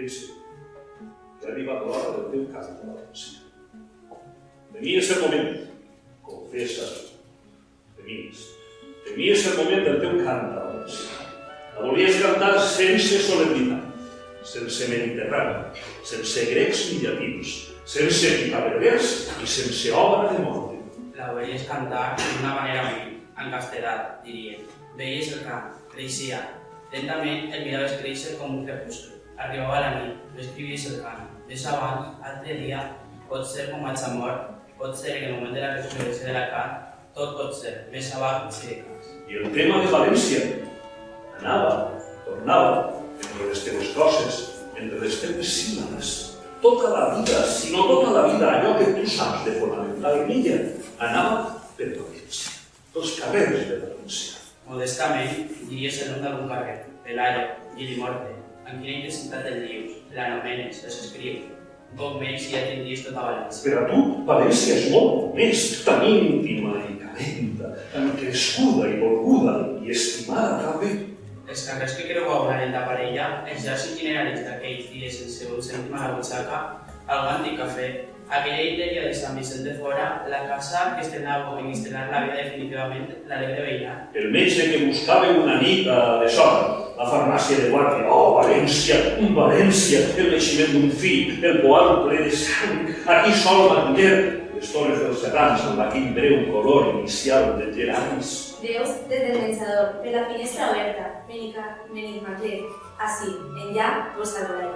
Pense que ha arribat l'hora del teu cant de València. Tenies el moment, confessa-ho, tenies el moment del teu cant de València. La volies cantar sense solemnitat, sense Mediterrani, sense grecs ni llatins, sense picaberders i sense obra de morte. La volies cantar d'una manera humil, en castellà, diríem. Veies el camp, creixia. Lentament el miraves créixer com un crepuscle. Arribava la nit, l'escrivies el camp. Més abans, altre dia, pot ser com vaig a mort, pot ser que en el moment de la resurrecció de la carn, tot pot ser, més abans si de cas. I el tema de València anava, tornava, entre les teves coses, entre les teves síl·labes. Tota la vida, si no tota la vida, allò que tu saps de fonamental en ella, anava per València, pels carrers de València. Modestament, diries el nom d'algun carrer, Pelayo, Gili Morte, amb quina intensitat el dius, l'anomenes, les escrius. Un poc més i ja tindries tota València. Per a tu, València és molt més, tan íntima i calenta, tan crescuda i volguda i estimada també. Els carrers que creuaven a l'enda parella, els llars itineraris d'aquells dies sense un cèntim a la butxaca, el antic cafè, aquella idea de Sant Vicent de Fora, la casa que estrenava en estrenar la vida definitivament, l'alegre veïnat. El metge que buscava una nit de sort, la farmàcia de guàrdia, oh, València, el naixement d'un fill, el poal ple de sang, aquí sol manter, les torres dels serrans amb aquell breu color inicial de gerans. Veus des del menjador, per la finestra oberta, Benigmaclet, ací, enllà, vos salvaré.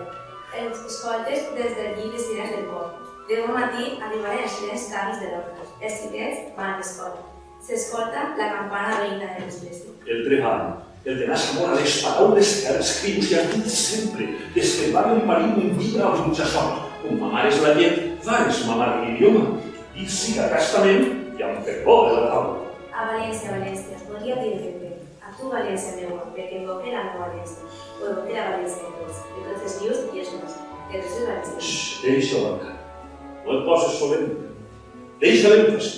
Els escoltes des del llit de sirens del port. De bon matí arribaren els primers carros de l'ordre. Els xiquets van a l'escola. S'escolta la campana veïna de l'església. El treball, el de la sabor a les paraules que els escrius i has dit sempre, des que van parir un llibre a l'utjassot. On mamares la llet, fares mamar l'idioma. I siga castament i amb perdó de la taula. A València, podria dir-te bé. A tu, València meua, perquè invoqué la meva València. O invoqué la València de tots els vius i els meus, de tots els valencians. Deixa-ho encara. No et poses solemne. Deixa l'èmfasi.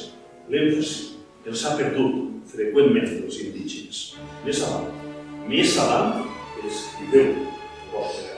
L'èmfasi els ha perdut freqüentment els indígenes. Més avant, escriveu vostre